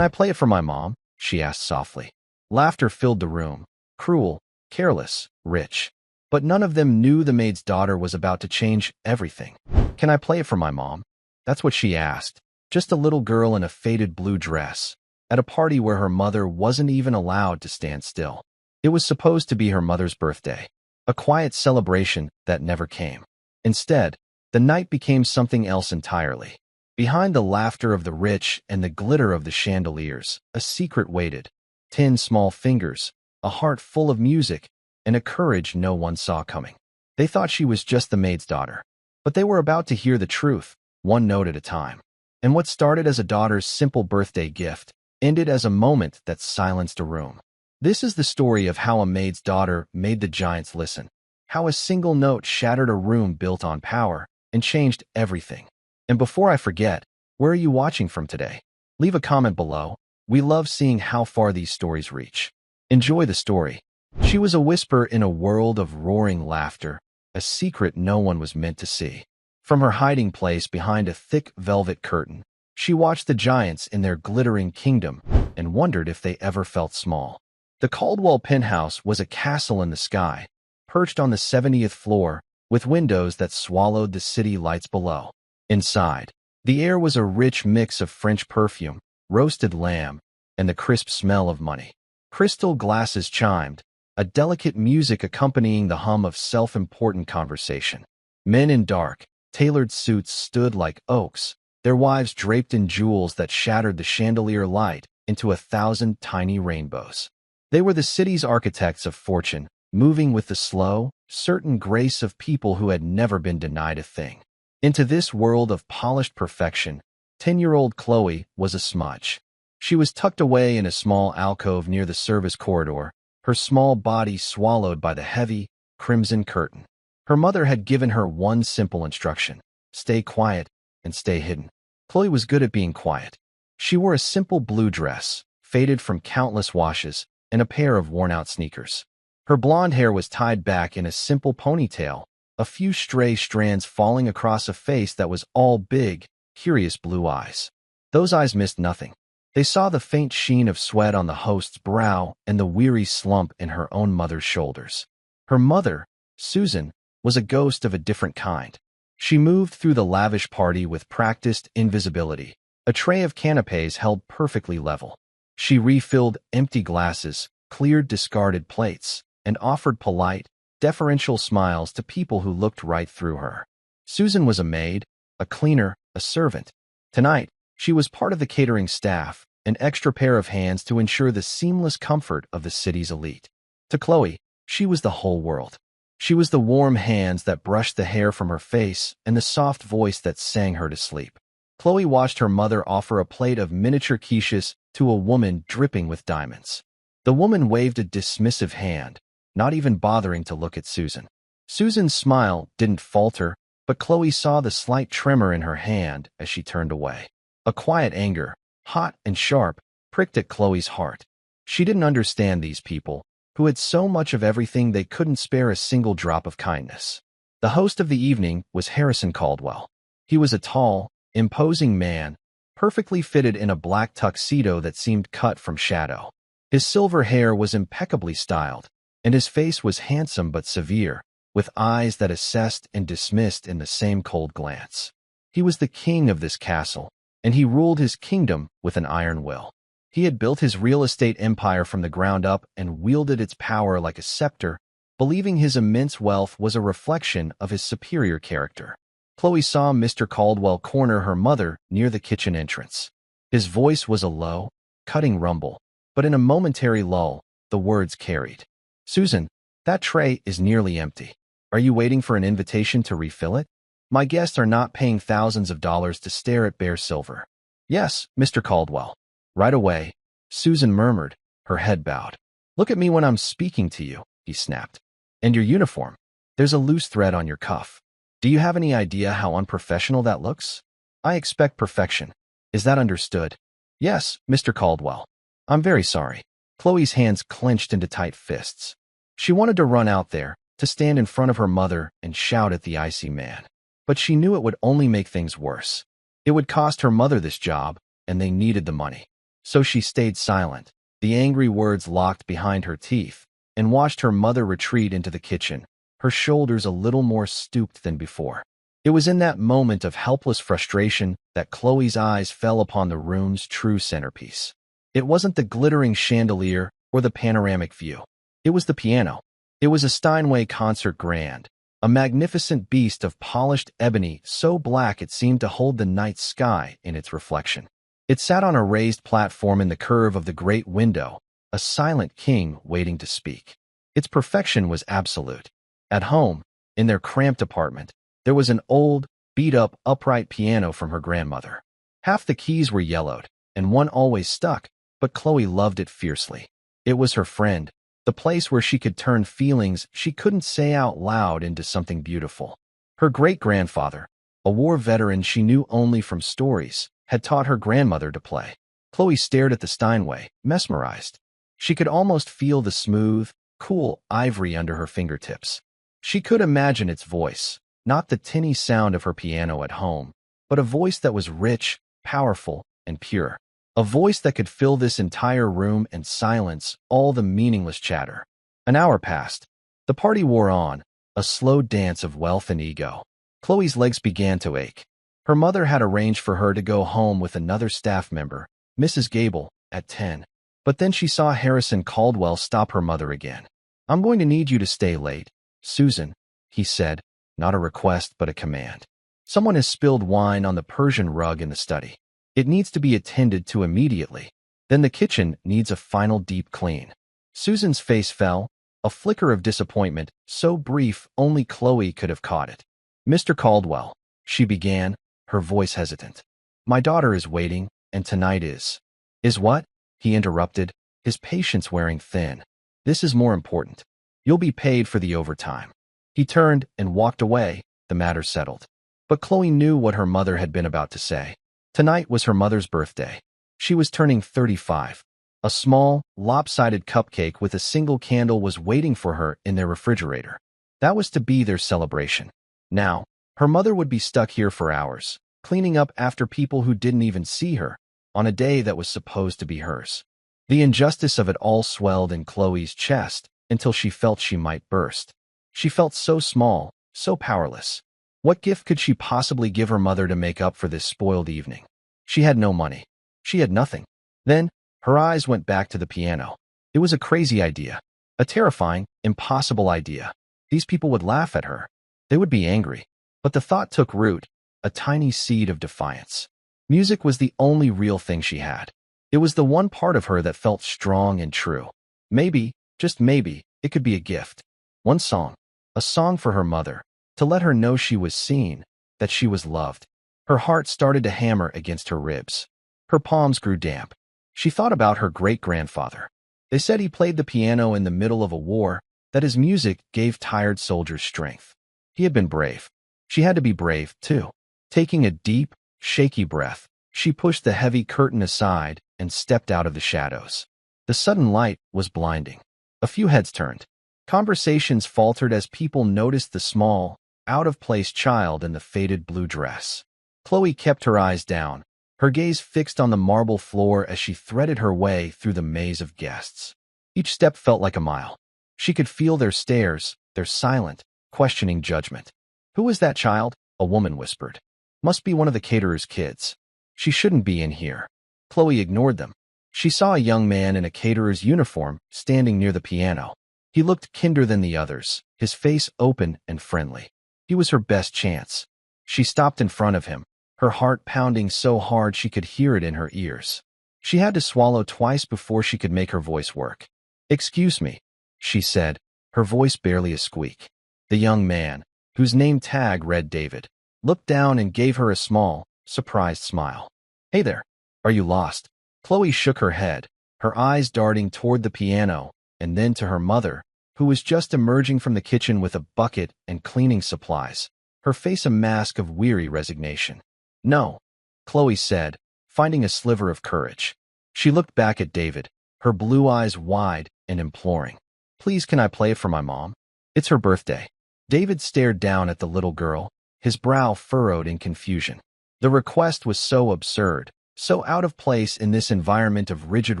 "Can I play it for my mom?" she asked softly. Laughter filled the room. Cruel, careless, rich. But none of them knew the maid's daughter was about to change everything. "Can I play it for my mom?" That's what she asked. Just a little girl in a faded blue dress, at a party where her mother wasn't even allowed to stand still. It was supposed to be her mother's birthday, a quiet celebration that never came. Instead, the night became something else entirely. Behind the laughter of the rich and the glitter of the chandeliers, a secret waited. 10 small fingers, a heart full of music, and a courage no one saw coming. They thought she was just the maid's daughter, but they were about to hear the truth, one note at a time. And what started as a daughter's simple birthday gift ended as a moment that silenced a room. This is the story of how a maid's daughter made the giants listen, how a single note shattered a room built on power and changed everything. And before I forget, where are you watching from today? Leave a comment below. We love seeing how far these stories reach. Enjoy the story. She was a whisper in a world of roaring laughter, a secret no one was meant to see. From her hiding place behind a thick velvet curtain, she watched the giants in their glittering kingdom and wondered if they ever felt small. The Caldwell penthouse was a castle in the sky, perched on the 70th floor, with windows that swallowed the city lights below. Inside, the air was a rich mix of French perfume, roasted lamb, and the crisp smell of money. Crystal glasses chimed, a delicate music accompanying the hum of self-important conversation. Men in dark, tailored suits stood like oaks, their wives draped in jewels that shattered the chandelier light into 1,000 tiny rainbows. They were the city's architects of fortune, moving with the slow, certain grace of people who had never been denied a thing. Into this world of polished perfection, 10-year-old Chloe was a smudge. She was tucked away in a small alcove near the service corridor, her small body swallowed by the heavy, crimson curtain. Her mother had given her one simple instruction: stay quiet and stay hidden. Chloe was good at being quiet. She wore a simple blue dress, faded from countless washes, and a pair of worn-out sneakers. Her blonde hair was tied back in a simple ponytail, a few stray strands falling across a face that was all big, curious blue eyes. Those eyes missed nothing. They saw the faint sheen of sweat on the host's brow and the weary slump in her own mother's shoulders. Her mother, Susan, was a ghost of a different kind. She moved through the lavish party with practiced invisibility, a tray of canapes held perfectly level. She refilled empty glasses, cleared discarded plates, and offered polite, deferential smiles to people who looked right through her. Susan was a maid, a cleaner, a servant. Tonight, she was part of the catering staff, an extra pair of hands to ensure the seamless comfort of the city's elite. To Chloe, she was the whole world. She was the warm hands that brushed the hair from her face and the soft voice that sang her to sleep. Chloe watched her mother offer a plate of miniature quiches to a woman dripping with diamonds. The woman waved a dismissive hand, not even bothering to look at Susan. Susan's smile didn't falter, but Chloe saw the slight tremor in her hand as she turned away. A quiet anger, hot and sharp, pricked at Chloe's heart. She didn't understand these people, who had so much of everything they couldn't spare a single drop of kindness. The host of the evening was Harrison Caldwell. He was a tall, imposing man, perfectly fitted in a black tuxedo that seemed cut from shadow. His silver hair was impeccably styled, and his face was handsome but severe, with eyes that assessed and dismissed in the same cold glance. He was the king of this castle, and he ruled his kingdom with an iron will. He had built his real estate empire from the ground up and wielded its power like a scepter, believing his immense wealth was a reflection of his superior character. Chloe saw Mr. Caldwell corner her mother near the kitchen entrance. His voice was a low, cutting rumble, but in a momentary lull, the words carried. "Susan, that tray is nearly empty. Are you waiting for an invitation to refill it? My guests are not paying thousands of dollars to stare at bare silver." "Yes, Mr. Caldwell." "Right away," Susan murmured, her head bowed. "Look at me when I'm speaking to you," he snapped. "And your uniform. There's a loose thread on your cuff. Do you have any idea how unprofessional that looks? I expect perfection. Is that understood?" "Yes, Mr. Caldwell. I'm very sorry." Chloe's hands clenched into tight fists. She wanted to run out there, to stand in front of her mother and shout at the icy man. But she knew it would only make things worse. It would cost her mother this job, and they needed the money. So she stayed silent, the angry words locked behind her teeth, and watched her mother retreat into the kitchen, her shoulders a little more stooped than before. It was in that moment of helpless frustration that Chloe's eyes fell upon the room's true centerpiece. It wasn't the glittering chandelier or the panoramic view. It was the piano. It was a Steinway concert grand, a magnificent beast of polished ebony so black it seemed to hold the night sky in its reflection. It sat on a raised platform in the curve of the great window, a silent king waiting to speak. Its perfection was absolute. At home, in their cramped apartment, there was an old, beat-up upright piano from her grandmother. Half the keys were yellowed, and one always stuck, but Chloe loved it fiercely. It was her friend, the place where she could turn feelings she couldn't say out loud into something beautiful. Her great-grandfather, a war veteran she knew only from stories, had taught her grandmother to play. Chloe stared at the Steinway, mesmerized. She could almost feel the smooth, cool ivory under her fingertips. She could imagine its voice, not the tinny sound of her piano at home, but a voice that was rich, powerful, and pure. A voice that could fill this entire room and silence all the meaningless chatter. An hour passed. The party wore on, a slow dance of wealth and ego. Chloe's legs began to ache. Her mother had arranged for her to go home with another staff member, Mrs. Gable, at 10. But then she saw Harrison Caldwell stop her mother again. "I'm going to need you to stay late, Susan," he said, not a request but a command. "Someone has spilled wine on the Persian rug in the study. It needs to be attended to immediately. Then the kitchen needs a final deep clean." Susan's face fell, a flicker of disappointment, so brief only Chloe could have caught it. "Mr. Caldwell," she began, her voice hesitant. "My daughter is waiting, and tonight is—" "Is what?" he interrupted, his patience wearing thin. "This is more important. You'll be paid for the overtime." He turned and walked away, the matter settled. But Chloe knew what her mother had been about to say. Tonight was her mother's birthday. She was turning 35. A small, lopsided cupcake with a single candle was waiting for her in their refrigerator. That was to be their celebration. Now, her mother would be stuck here for hours, cleaning up after people who didn't even see her, on a day that was supposed to be hers. The injustice of it all swelled in Chloe's chest until she felt she might burst. She felt so small, so powerless. What gift could she possibly give her mother to make up for this spoiled evening? She had no money. She had nothing. Then, her eyes went back to the piano. It was a crazy idea. A terrifying, impossible idea. These people would laugh at her. They would be angry. But the thought took root, a tiny seed of defiance. Music was the only real thing she had. It was the one part of her that felt strong and true. Maybe, just maybe, it could be a gift. One song. A song for her mother, to let her know she was seen, that she was loved. Her heart started to hammer against her ribs. Her palms grew damp. She thought about her great-grandfather. They said he played the piano in the middle of a war, that his music gave tired soldiers strength. He had been brave. She had to be brave, too. Taking a deep, shaky breath, she pushed the heavy curtain aside and stepped out of the shadows. The sudden light was blinding. A few heads turned. Conversations faltered as people noticed the small, out-of-place child in the faded blue dress. Chloe kept her eyes down, her gaze fixed on the marble floor as she threaded her way through the maze of guests. Each step felt like a mile. She could feel their stares, their silent, questioning judgment. "Who was that child?" a woman whispered. "Must be one of the caterer's kids. She shouldn't be in here." Chloe ignored them. She saw a young man in a caterer's uniform standing near the piano. He looked kinder than the others, his face open and friendly. He was her best chance. She stopped in front of him, her heart pounding so hard she could hear it in her ears. She had to swallow twice before she could make her voice work. "Excuse me," she said, her voice barely a squeak. The young man, whose name tag read David, looked down and gave her a small, surprised smile. "Hey there. Are you lost?" Chloe shook her head, her eyes darting toward the piano, and then to her mother, who was just emerging from the kitchen with a bucket and cleaning supplies, her face a mask of weary resignation. "No," Chloe said, finding a sliver of courage. She looked back at David, her blue eyes wide and imploring. "Please, can I play it for my mom? It's her birthday." David stared down at the little girl, his brow furrowed in confusion. The request was so absurd, so out of place in this environment of rigid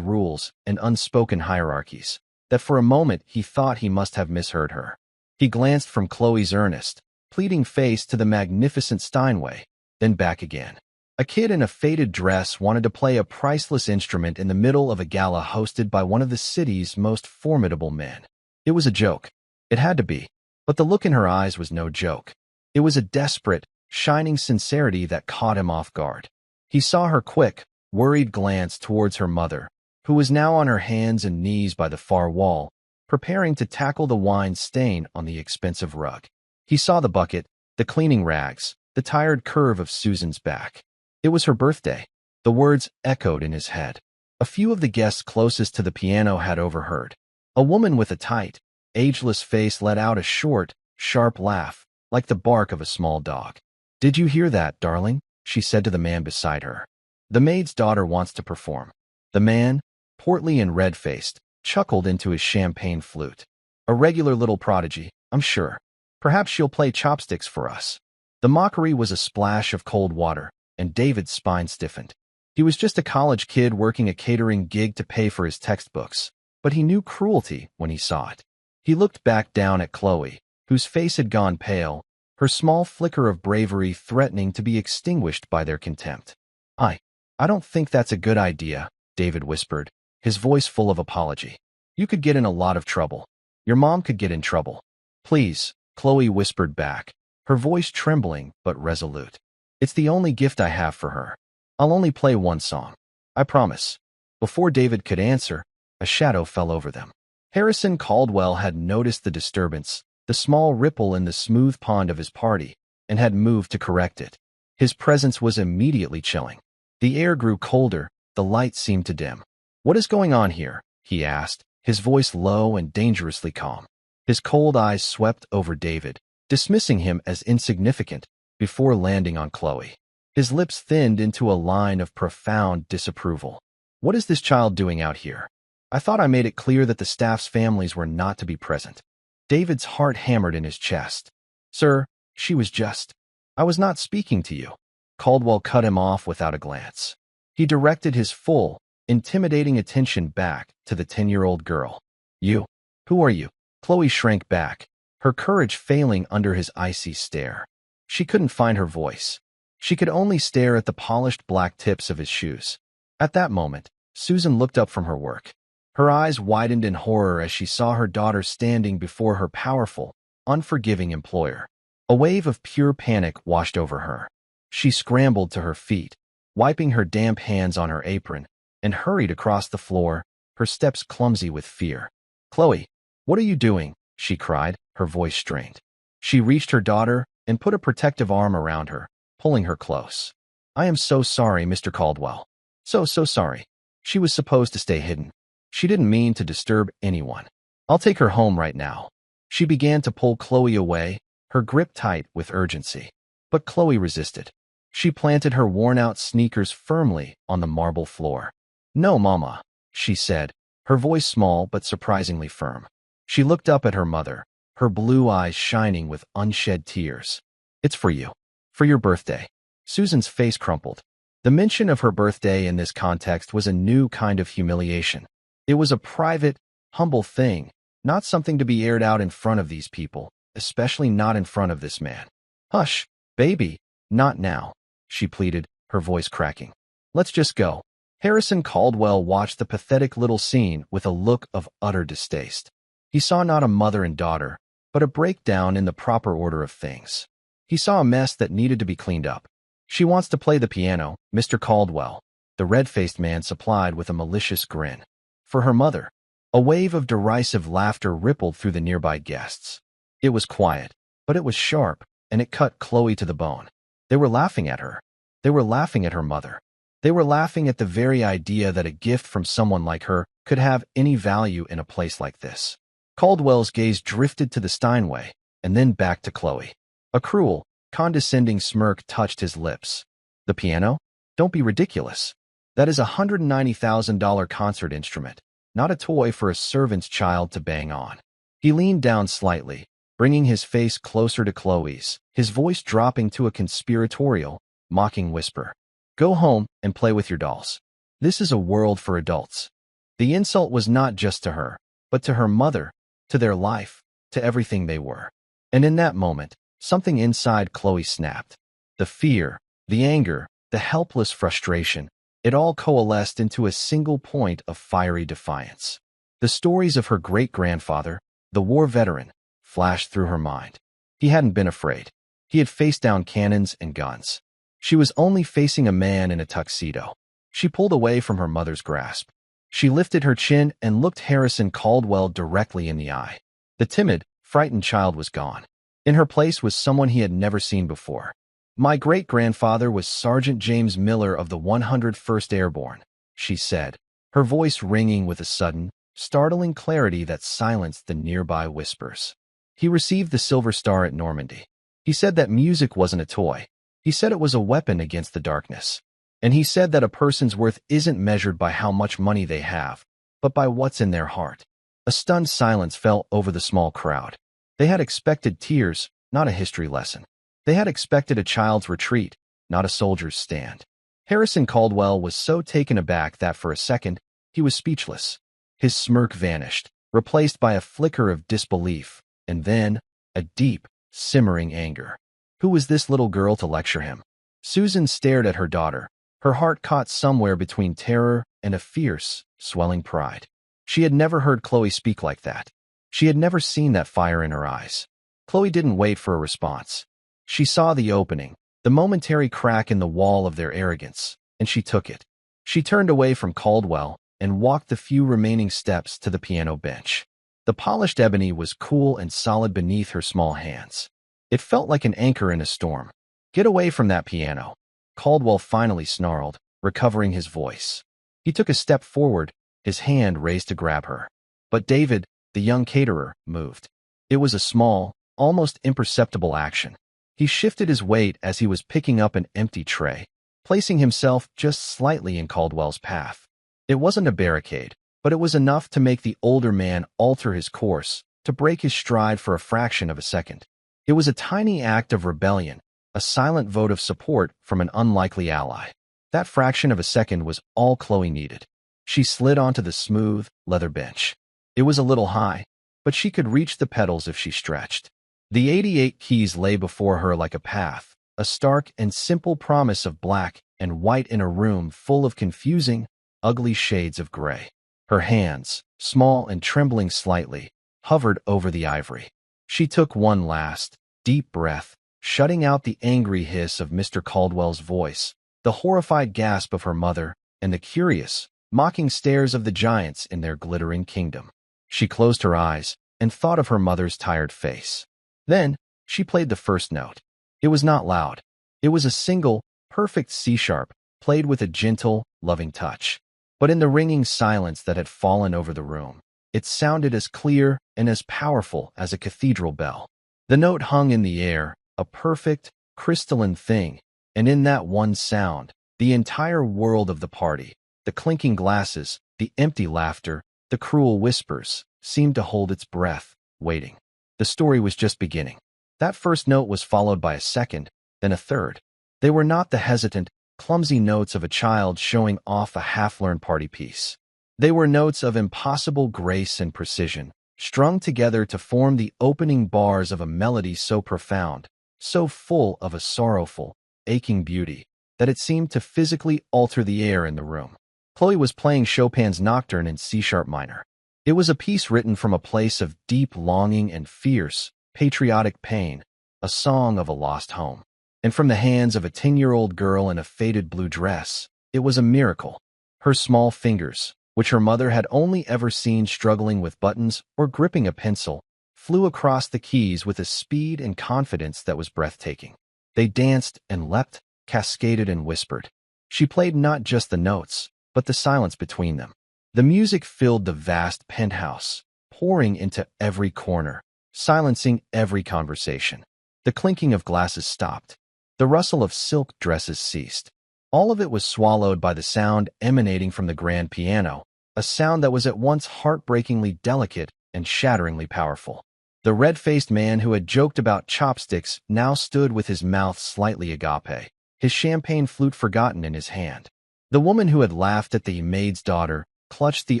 rules and unspoken hierarchies, that for a moment he thought he must have misheard her. He glanced from Chloe's earnest, pleading face to the magnificent Steinway, then back again. A kid in a faded dress wanted to play a priceless instrument in the middle of a gala hosted by one of the city's most formidable men. It was a joke. It had to be. But the look in her eyes was no joke. It was a desperate, shining sincerity that caught him off guard. He saw her quick, worried glance towards her mother, who was now on her hands and knees by the far wall, preparing to tackle the wine stain on the expensive rug. He saw the bucket, the cleaning rags, the tired curve of Susan's back. It was her birthday. The words echoed in his head. A few of the guests closest to the piano had overheard. A woman with a tight, ageless face let out a short, sharp laugh, like the bark of a small dog. "Did you hear that, darling?" she said to the man beside her. "The maid's daughter wants to perform." The man, portly and red-faced, chuckled into his champagne flute. "A regular little prodigy, I'm sure. Perhaps she'll play chopsticks for us." The mockery was a splash of cold water, and David's spine stiffened. He was just a college kid working a catering gig to pay for his textbooks, but he knew cruelty when he saw it. He looked back down at Chloe, whose face had gone pale, her small flicker of bravery threatening to be extinguished by their contempt. I don't think that's a good idea," David whispered, his voice full of apology. "You could get in a lot of trouble. Your mom could get in trouble." "Please," Chloe whispered back, her voice trembling but resolute. "It's the only gift I have for her. I'll only play one song. I promise." Before David could answer, a shadow fell over them. Harrison Caldwell had noticed the disturbance, the small ripple in the smooth pond of his party, and had moved to correct it. His presence was immediately chilling. The air grew colder, the light seemed to dim. "What is going on here?" he asked, his voice low and dangerously calm. His cold eyes swept over David, dismissing him as insignificant, before landing on Chloe. His lips thinned into a line of profound disapproval. "What is this child doing out here? I thought I made it clear that the staff's families were not to be present." David's heart hammered in his chest. "Sir, she was just. I was not speaking to you." Caldwell cut him off without a glance. He directed his full, intimidating attention back to the 10-year-old girl. "You? Who are you?" Chloe shrank back, her courage failing under his icy stare. She couldn't find her voice. She could only stare at the polished black tips of his shoes. At that moment, Susan looked up from her work. Her eyes widened in horror as she saw her daughter standing before her powerful, unforgiving employer. A wave of pure panic washed over her. She scrambled to her feet, wiping her damp hands on her apron, and hurried across the floor, her steps clumsy with fear. "Chloe, what are you doing?" she cried, her voice strained. She reached her daughter and put a protective arm around her, pulling her close. "I am so sorry, Mr. Caldwell. So sorry. She was supposed to stay hidden. She didn't mean to disturb anyone. I'll take her home right now." She began to pull Chloe away, her grip tight with urgency. But Chloe resisted. She planted her worn-out sneakers firmly on the marble floor. "No, Mama," she said, her voice small but surprisingly firm. She looked up at her mother, her blue eyes shining with unshed tears. "It's for you. For your birthday." Susan's face crumpled. The mention of her birthday in this context was a new kind of humiliation. It was a private, humble thing, not something to be aired out in front of these people, especially not in front of this man. "Hush, baby, not now," she pleaded, her voice cracking. "Let's just go." Harrison Caldwell watched the pathetic little scene with a look of utter distaste. He saw not a mother and daughter, but a breakdown in the proper order of things. He saw a mess that needed to be cleaned up. "She wants to play the piano, Mr. Caldwell," the red-faced man supplied with a malicious grin. "For her mother." A wave of derisive laughter rippled through the nearby guests. It was quiet, but it was sharp, and it cut Chloe to the bone. They were laughing at her. They were laughing at her mother. They were laughing at the very idea that a gift from someone like her could have any value in a place like this. Caldwell's gaze drifted to the Steinway, and then back to Chloe. A cruel, condescending smirk touched his lips. "The piano? Don't be ridiculous. That is a $190,000 concert instrument, not a toy for a servant's child to bang on." He leaned down slightly, bringing his face closer to Chloe's, his voice dropping to a conspiratorial, mocking whisper. Go home and play with your dolls. This is a world for adults. The insult was not just to her, but to her mother, to their life, to everything they were. And in that moment, something inside Chloe snapped. The fear, the anger, the helpless frustration, it all coalesced into a single point of fiery defiance. The stories of her great-grandfather, the war veteran, flashed through her mind. He hadn't been afraid. He had faced down cannons and guns. She was only facing a man in a tuxedo. She pulled away from her mother's grasp. She lifted her chin and looked Harrison Caldwell directly in the eye. The timid, frightened child was gone. In her place was someone he had never seen before. My great-grandfather was Sergeant James Miller of the 101st Airborne, she said, her voice ringing with a sudden, startling clarity that silenced the nearby whispers. He received the Silver Star at Normandy. He said that music wasn't a toy. He said it was a weapon against the darkness. And he said that a person's worth isn't measured by how much money they have, but by what's in their heart. A stunned silence fell over the small crowd. They had expected tears, not a history lesson. They had expected a child's retreat, not a soldier's stand. Harrison Caldwell was so taken aback that for a second, he was speechless. His smirk vanished, replaced by a flicker of disbelief, and then a deep, simmering anger. Who was this little girl to lecture him? Susan stared at her daughter, her heart caught somewhere between terror and a fierce, swelling pride. She had never heard Chloe speak like that. She had never seen that fire in her eyes. Chloe didn't wait for a response. She saw the opening, the momentary crack in the wall of their arrogance, and she took it. She turned away from Caldwell and walked the few remaining steps to the piano bench. The polished ebony was cool and solid beneath her small hands. It felt like an anchor in a storm. Get away from that piano, Caldwell finally snarled, recovering his voice. He took a step forward, his hand raised to grab her. But David, the young caterer, moved. It was a small, almost imperceptible action. He shifted his weight as he was picking up an empty tray, placing himself just slightly in Caldwell's path. It wasn't a barricade, but it was enough to make the older man alter his course, to break his stride for a fraction of a second. It was a tiny act of rebellion, a silent vote of support from an unlikely ally. That fraction of a second was all Chloe needed. She slid onto the smooth, leather bench. It was a little high, but she could reach the pedals if she stretched. The 88 keys lay before her like a path, a stark and simple promise of black and white in a room full of confusing, ugly shades of gray. Her hands, small and trembling slightly, hovered over the ivory. She took one last, deep breath, shutting out the angry hiss of Mr. Caldwell's voice, the horrified gasp of her mother, and the curious, mocking stares of the giants in their glittering kingdom. She closed her eyes and thought of her mother's tired face. Then, she played the first note. It was not loud. It was a single, perfect C-sharp, played with a gentle, loving touch. But in the ringing silence that had fallen over the room, it sounded as clear and as powerful as a cathedral bell. The note hung in the air, a perfect, crystalline thing, and in that one sound, the entire world of the party, the clinking glasses, the empty laughter, the cruel whispers, seemed to hold its breath, waiting. The story was just beginning. That first note was followed by a second, then a third. They were not the hesitant, clumsy notes of a child showing off a half-learned party piece. They were notes of impossible grace and precision, strung together to form the opening bars of a melody so profound, so full of a sorrowful, aching beauty, that it seemed to physically alter the air in the room. Chloe was playing Chopin's Nocturne in C-sharp minor. It was a piece written from a place of deep longing and fierce, patriotic pain, a song of a lost home. And from the hands of a 10-year-old girl in a faded blue dress, it was a miracle. Her small fingers, which her mother had only ever seen struggling with buttons or gripping a pencil, flew across the keys with a speed and confidence that was breathtaking. They danced and leapt, cascaded and whispered. She played not just the notes, but the silence between them. The music filled the vast penthouse, pouring into every corner, silencing every conversation. The clinking of glasses stopped. The rustle of silk dresses ceased. All of it was swallowed by the sound emanating from the grand piano, a sound that was at once heartbreakingly delicate and shatteringly powerful. The red-faced man who had joked about chopsticks now stood with his mouth slightly agape, his champagne flute forgotten in his hand. The woman who had laughed at the maid's daughter clutched the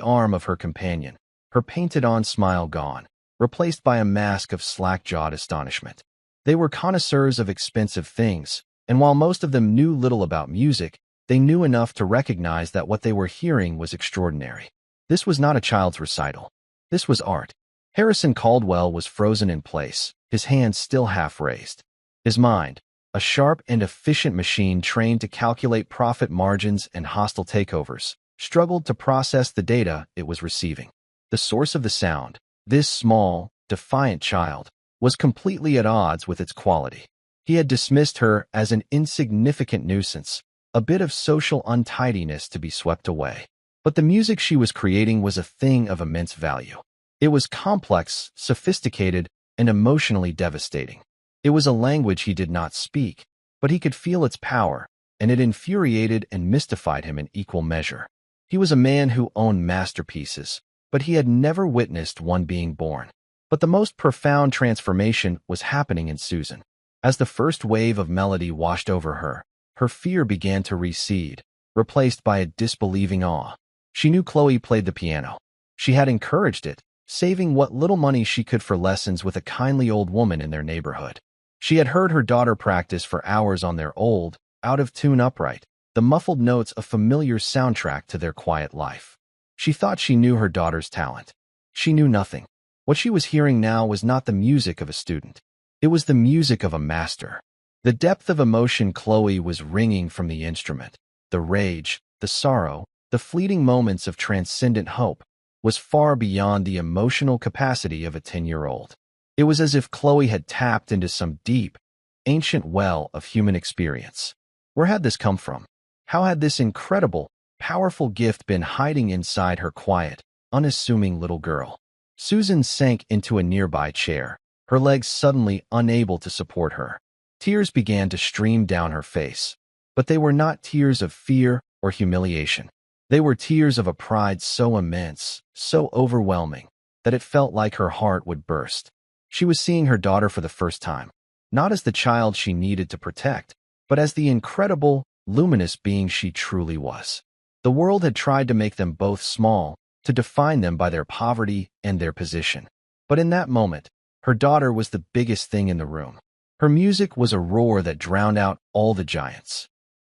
arm of her companion, her painted-on smile gone, replaced by a mask of slack-jawed astonishment. They were connoisseurs of expensive things, and while most of them knew little about music, they knew enough to recognize that what they were hearing was extraordinary. This was not a child's recital. This was art. Harrison Caldwell was frozen in place, his hands still half raised. His mind, a sharp and efficient machine trained to calculate profit margins and hostile takeovers, struggled to process the data it was receiving. The source of the sound, this small, defiant child, was completely at odds with its quality. He had dismissed her as an insignificant nuisance, a bit of social untidiness to be swept away. But the music she was creating was a thing of immense value. It was complex, sophisticated, and emotionally devastating. It was a language he did not speak, but he could feel its power, and it infuriated and mystified him in equal measure. He was a man who owned masterpieces, but he had never witnessed one being born. But the most profound transformation was happening in Susan. As the first wave of melody washed over her, her fear began to recede, replaced by a disbelieving awe. She knew Chloe played the piano. She had encouraged it, saving what little money she could for lessons with a kindly old woman in their neighborhood. She had heard her daughter practice for hours on their old, out-of-tune upright, the muffled notes a familiar soundtrack to their quiet life. She thought she knew her daughter's talent. She knew nothing. What she was hearing now was not the music of a student. It was the music of a master. The depth of emotion Chloe was wringing from the instrument, the rage, the sorrow, the fleeting moments of transcendent hope, was far beyond the emotional capacity of a 10-year-old. It was as if Chloe had tapped into some deep, ancient well of human experience. Where had this come from? How had this incredible, powerful gift been hiding inside her quiet, unassuming little girl? Susan sank into a nearby chair, her legs suddenly unable to support her. Tears began to stream down her face, but they were not tears of fear or humiliation. They were tears of a pride so immense, so overwhelming, that it felt like her heart would burst. She was seeing her daughter for the first time, not as the child she needed to protect, but as the incredible, luminous being she truly was. The world had tried to make them both small, to define them by their poverty and their position. But in that moment, her daughter was the biggest thing in the room. Her music was a roar that drowned out all the giants.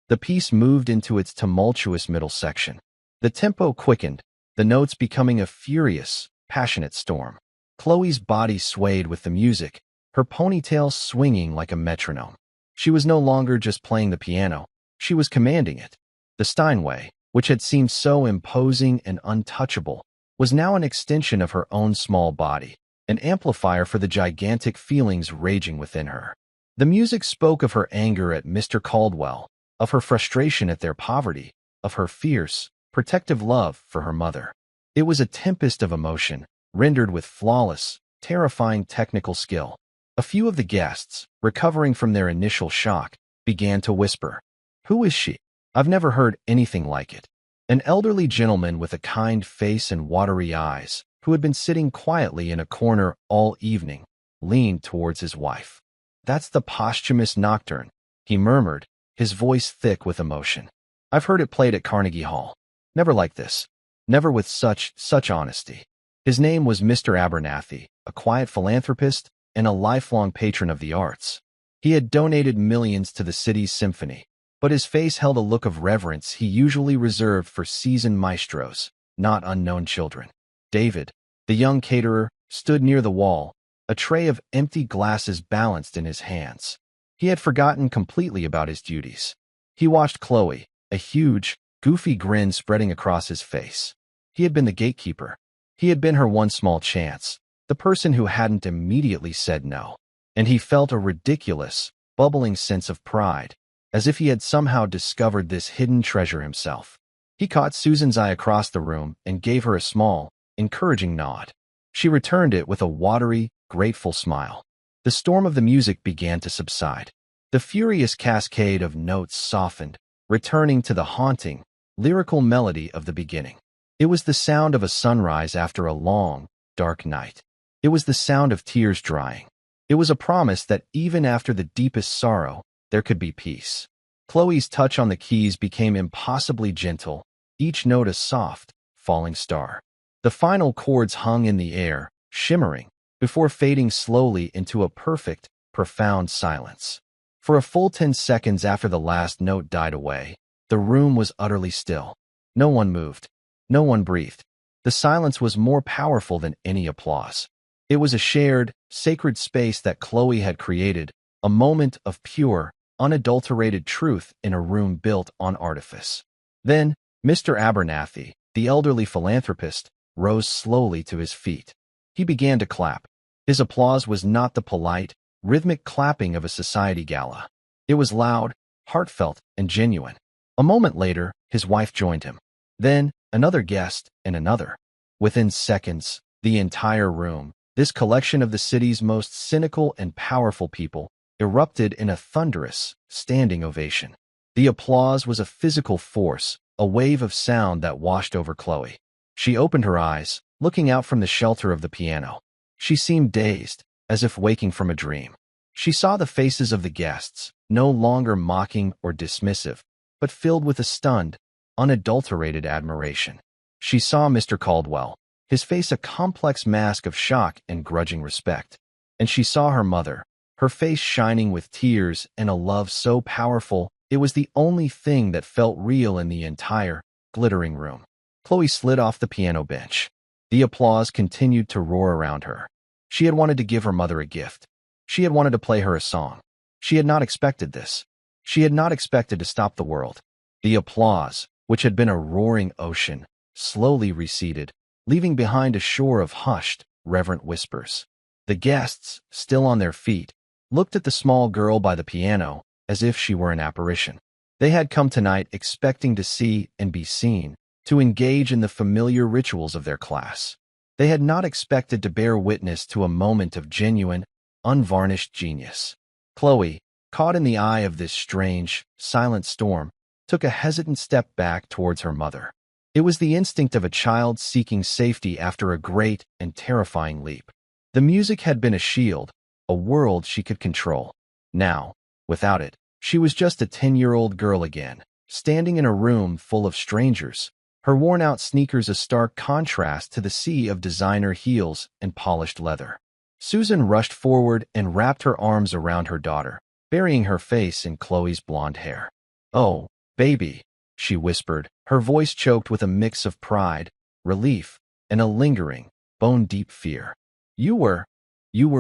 The piece moved into its tumultuous middle section. The tempo quickened, the notes becoming a furious, passionate storm. Chloe's body swayed with the music, her ponytail swinging like a metronome. She was no longer just playing the piano, she was commanding it. The Steinway, which had seemed so imposing and untouchable, was now an extension of her own small body, an amplifier for the gigantic feelings raging within her. The music spoke of her anger at Mr. Caldwell, of her frustration at their poverty, of her fierce, protective love for her mother. It was a tempest of emotion, rendered with flawless, terrifying technical skill. A few of the guests, recovering from their initial shock, began to whisper, "Who is she? I've never heard anything like it." An elderly gentleman with a kind face and watery eyes, who had been sitting quietly in a corner all evening, leaned towards his wife. "That's the posthumous nocturne," he murmured, his voice thick with emotion. "I've heard it played at Carnegie Hall. Never like this. Never with such honesty." His name was Mr. Abernathy, a quiet philanthropist and a lifelong patron of the arts. He had donated millions to the city's symphony, but his face held a look of reverence he usually reserved for seasoned maestros, not unknown children. David, the young caterer, stood near the wall, a tray of empty glasses balanced in his hands. He had forgotten completely about his duties. He watched Chloe, a huge, goofy grin spreading across his face. He had been the gatekeeper. He had been her one small chance, the person who hadn't immediately said no. And he felt a ridiculous, bubbling sense of pride, as if he had somehow discovered this hidden treasure himself. He caught Susan's eye across the room and gave her a small, encouraging nod. She returned it with a watery, grateful smile. The storm of the music began to subside. The furious cascade of notes softened, returning to the haunting, lyrical melody of the beginning. It was the sound of a sunrise after a long, dark night. It was the sound of tears drying. It was a promise that even after the deepest sorrow, there could be peace. Chloe's touch on the keys became impossibly gentle, each note a soft, falling star. The final chords hung in the air, shimmering, before fading slowly into a perfect, profound silence. For a full 10 seconds after the last note died away, the room was utterly still. No one moved. No one breathed. The silence was more powerful than any applause. It was a shared, sacred space that Chloe had created, a moment of pure, unadulterated truth in a room built on artifice. Then, Mr. Abernathy, the elderly philanthropist, rose slowly to his feet. He began to clap. His applause was not the polite, rhythmic clapping of a society gala. It was loud, heartfelt, and genuine. A moment later, his wife joined him. Then, another guest, and another. Within seconds, the entire room, this collection of the city's most cynical and powerful people, erupted in a thunderous, standing ovation. The applause was a physical force, a wave of sound that washed over Chloe. She opened her eyes, looking out from the shelter of the piano. She seemed dazed, as if waking from a dream. She saw the faces of the guests, no longer mocking or dismissive, but filled with a stunned, unadulterated admiration. She saw Mr. Caldwell, his face a complex mask of shock and grudging respect. And she saw her mother, her face shining with tears and a love so powerful it was the only thing that felt real in the entire, glittering room. Chloe slid off the piano bench. The applause continued to roar around her. She had wanted to give her mother a gift. She had wanted to play her a song. She had not expected this. She had not expected to stop the world. The applause, which had been a roaring ocean, slowly receded, leaving behind a shore of hushed, reverent whispers. The guests, still on their feet, looked at the small girl by the piano as if she were an apparition. They had come tonight expecting to see and be seen, to engage in the familiar rituals of their class. They had not expected to bear witness to a moment of genuine, unvarnished genius. Chloe, caught in the eye of this strange, silent storm, took a hesitant step back towards her mother. It was the instinct of a child seeking safety after a great and terrifying leap. The music had been a shield, a world she could control. Now, without it, she was just a 10-year-old girl again, standing in a room full of strangers, her worn-out sneakers a stark contrast to the sea of designer heels and polished leather. Susan rushed forward and wrapped her arms around her daughter, burying her face in Chloe's blonde hair. "Oh, baby," she whispered, her voice choked with a mix of pride, relief, and a lingering, bone-deep fear. You were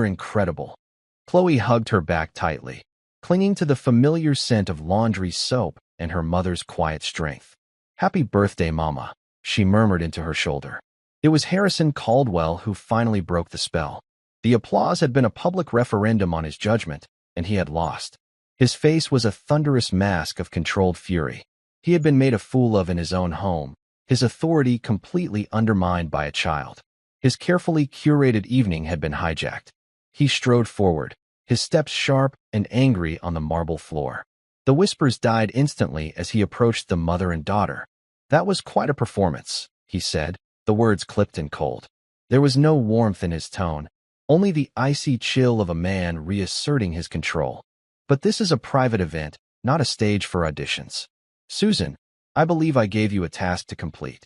incredible." Chloe hugged her back tightly, clinging to the familiar scent of laundry soap and her mother's quiet strength. "Happy birthday, Mama," she murmured into her shoulder. It was Harrison Caldwell who finally broke the spell. The applause had been a public referendum on his judgment, and he had lost. His face was a thunderous mask of controlled fury. He had been made a fool of in his own home, his authority completely undermined by a child. His carefully curated evening had been hijacked. He strode forward, his steps sharp and angry on the marble floor. The whispers died instantly as he approached the mother and daughter. "That was quite a performance," he said, the words clipped and cold. There was no warmth in his tone, only the icy chill of a man reasserting his control. "But this is a private event, not a stage for auditions. Susan, I believe I gave you a task to complete."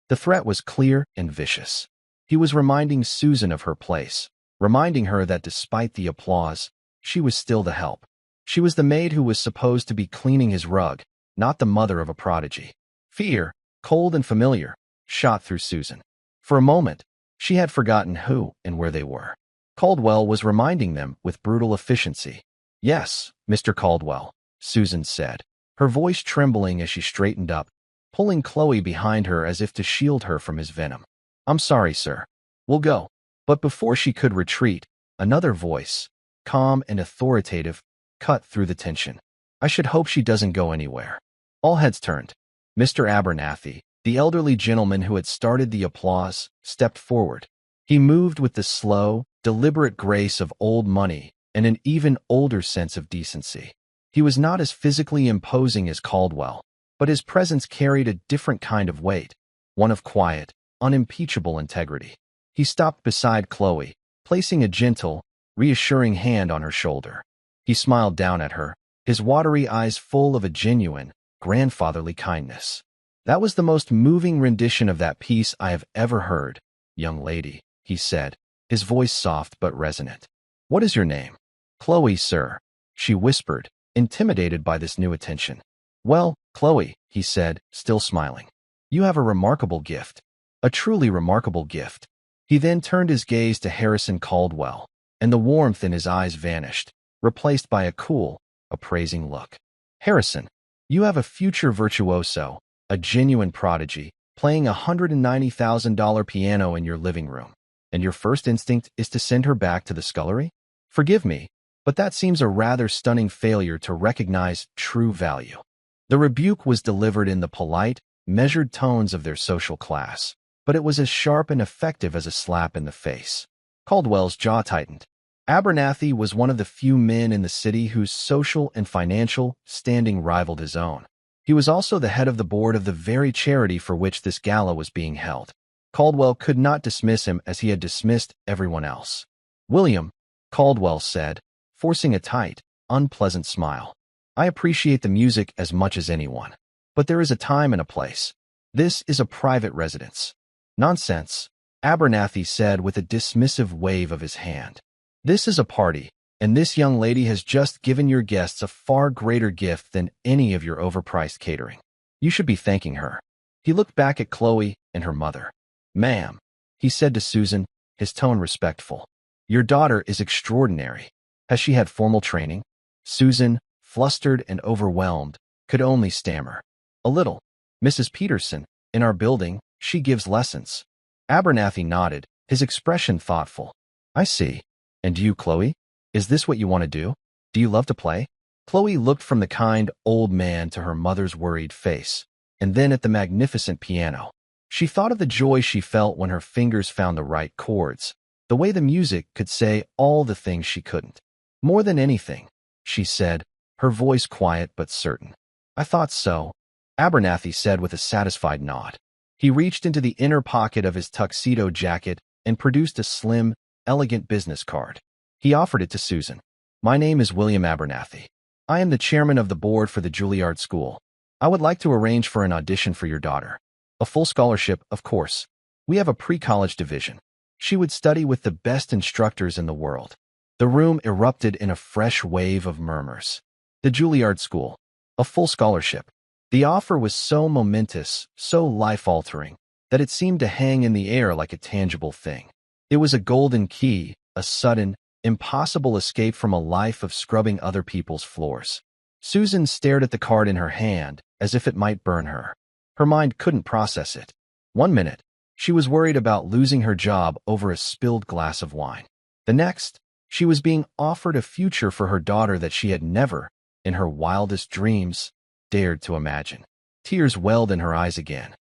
The threat was clear and vicious. He was reminding Susan of her place, reminding her that despite the applause, she was still the help. She was the maid who was supposed to be cleaning his rug, not the mother of a prodigy. Fear, cold and familiar, shot through Susan. For a moment, she had forgotten who and where they were. Caldwell was reminding them with brutal efficiency. "Yes, Mr. Caldwell," Susan said, her voice trembling as she straightened up, pulling Chloe behind her as if to shield her from his venom. "I'm sorry, sir. We'll go." But before she could retreat, another voice, calm and authoritative, cut through the tension. "I should hope she doesn't go anywhere." All heads turned. Mr. Abernathy, the elderly gentleman who had started the applause, stepped forward. He moved with the slow, deliberate grace of old money and an even older sense of decency. He was not as physically imposing as Caldwell, but his presence carried a different kind of weight, one of quiet, unimpeachable integrity. He stopped beside Chloe, placing a gentle, reassuring hand on her shoulder. He smiled down at her, his watery eyes full of a genuine, grandfatherly kindness. "That was the most moving rendition of that piece I have ever heard, young lady," he said, his voice soft but resonant. "What is your name?" "Chloe, sir," she whispered, intimidated by this new attention. "Well, Chloe," he said, still smiling, "you have a remarkable gift. A truly remarkable gift." He then turned his gaze to Harrison Caldwell, and the warmth in his eyes vanished, replaced by a cool, appraising look. "Harrison, you have a future virtuoso, a genuine prodigy, playing a $190,000 piano in your living room, and your first instinct is to send her back to the scullery? Forgive me, but that seems a rather stunning failure to recognize true value." The rebuke was delivered in the polite, measured tones of their social class, but it was as sharp and effective as a slap in the face. Caldwell's jaw tightened. Abernathy was one of the few men in the city whose social and financial standing rivaled his own. He was also the head of the board of the very charity for which this gala was being held. Caldwell could not dismiss him as he had dismissed everyone else. "William," Caldwell said, forcing a tight, unpleasant smile, "I appreciate the music as much as anyone. But there is a time and a place. This is a private residence." "Nonsense," Abernathy said with a dismissive wave of his hand. "This is a party, and this young lady has just given your guests a far greater gift than any of your overpriced catering. You should be thanking her." He looked back at Chloe and her mother. "Ma'am," he said to Susan, his tone respectful, "your daughter is extraordinary. Has she had formal training?" Susan, flustered and overwhelmed, could only stammer, "A little. Mrs. Peterson, in our building, she gives lessons." Abernathy nodded, his expression thoughtful. "I see. And you, Chloe? Is this what you want to do? Do you love to play?" Chloe looked from the kind old man to her mother's worried face, and then at the magnificent piano. She thought of the joy she felt when her fingers found the right chords, the way the music could say all the things she couldn't. "More than anything," she said, her voice quiet but certain. "I thought so," Abernathy said with a satisfied nod. He reached into the inner pocket of his tuxedo jacket and produced a slim, elegant business card. He offered it to Susan. "My name is William Abernathy. I am the chairman of the board for the Juilliard School. I would like to arrange for an audition for your daughter. A full scholarship, of course. We have a pre-college division. She would study with the best instructors in the world." The room erupted in a fresh wave of murmurs. The Juilliard School. A full scholarship. The offer was so momentous, so life-altering, that it seemed to hang in the air like a tangible thing. It was a golden key, a sudden, impossible escape from a life of scrubbing other people's floors. Susan stared at the card in her hand as if it might burn her. Her mind couldn't process it. One minute, she was worried about losing her job over a spilled glass of wine. The next, she was being offered a future for her daughter that she had never, in her wildest dreams, dared to imagine. Tears welled in her eyes again.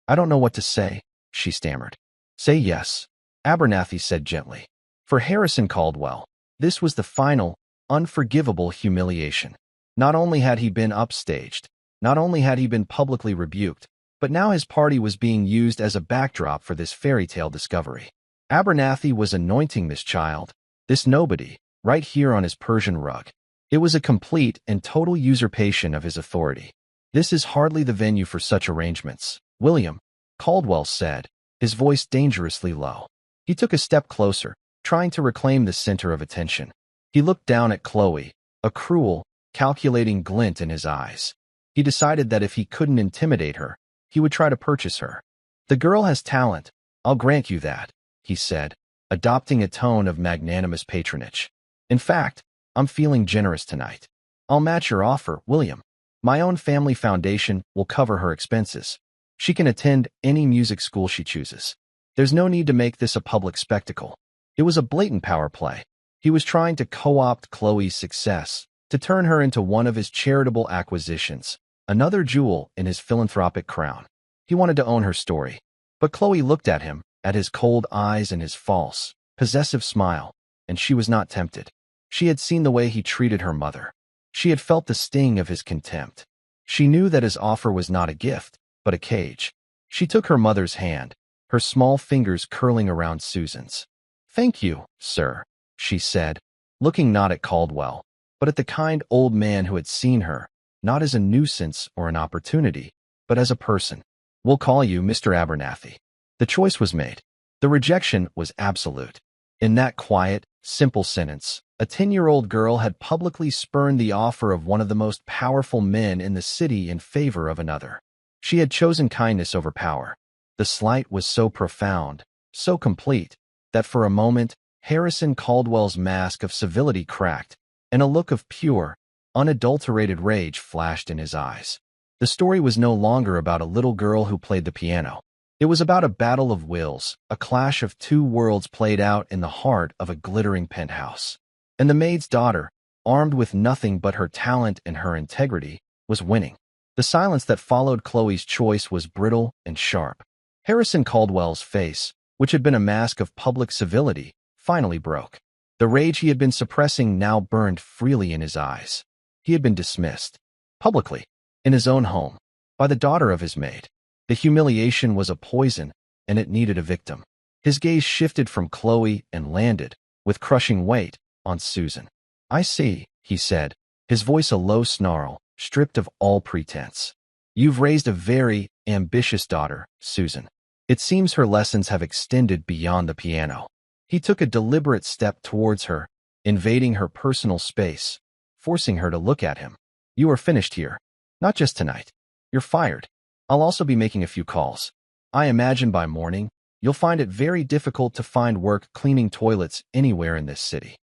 I don't know what to say," she stammered. "Say yes," Abernathy said gently. For Harrison Caldwell, this was the final, unforgivable humiliation. Not only had he been upstaged, not only had he been publicly rebuked, but now his party was being used as a backdrop for this fairy tale discovery. Abernathy was anointing this child, this nobody, right here on his Persian rug. It was a complete and total usurpation of his authority. "This is hardly the venue for such arrangements, William," Caldwell said, his voice dangerously low. He took a step closer, trying to reclaim the center of attention. He looked down at Chloe, a cruel, calculating glint in his eyes. He decided that if he couldn't intimidate her, he would try to purchase her. "The girl has talent, I'll grant you that," he said, adopting a tone of magnanimous patronage. "In fact, I'm feeling generous tonight. I'll match your offer, William. My own family foundation will cover her expenses. She can attend any music school she chooses. There's no need to make this a public spectacle." It was a blatant power play. He was trying to co-opt Chloe's success, to turn her into one of his charitable acquisitions, another jewel in his philanthropic crown. He wanted to own her story. But Chloe looked at him, at his cold eyes and his false, possessive smile, and she was not tempted. She had seen the way he treated her mother. She had felt the sting of his contempt. She knew that his offer was not a gift, but a cage. She took her mother's hand, her small fingers curling around Susan's. "Thank you, sir," she said, looking not at Caldwell, but at the kind old man who had seen her, not as a nuisance or an opportunity, but as a person. "We'll call you Mr. Abernathy." The choice was made. The rejection was absolute. In that quiet, simple sentence, a 10-year-old girl had publicly spurned the offer of one of the most powerful men in the city in favor of another. She had chosen kindness over power. The slight was so profound, so complete, that for a moment, Harrison Caldwell's mask of civility cracked, and a look of pure, unadulterated rage flashed in his eyes. The story was no longer about a little girl who played the piano. It was about a battle of wills, a clash of two worlds played out in the heart of a glittering penthouse. And the maid's daughter, armed with nothing but her talent and her integrity, was winning. The silence that followed Chloe's choice was brittle and sharp. Harrison Caldwell's face, which had been a mask of public civility, finally broke. The rage he had been suppressing now burned freely in his eyes. He had been dismissed, publicly, in his own home, by the daughter of his maid. The humiliation was a poison, and it needed a victim. His gaze shifted from Chloe and landed, with crushing weight, on Susan. "I see," he said, his voice a low snarl, stripped of all pretense. "You've raised a very ambitious daughter, Susan. It seems her lessons have extended beyond the piano." He took a deliberate step towards her, invading her personal space, forcing her to look at him. "You are finished here. Not just tonight. You're fired. I'll also be making a few calls. I imagine by morning, you'll find it very difficult to find work cleaning toilets anywhere in this city."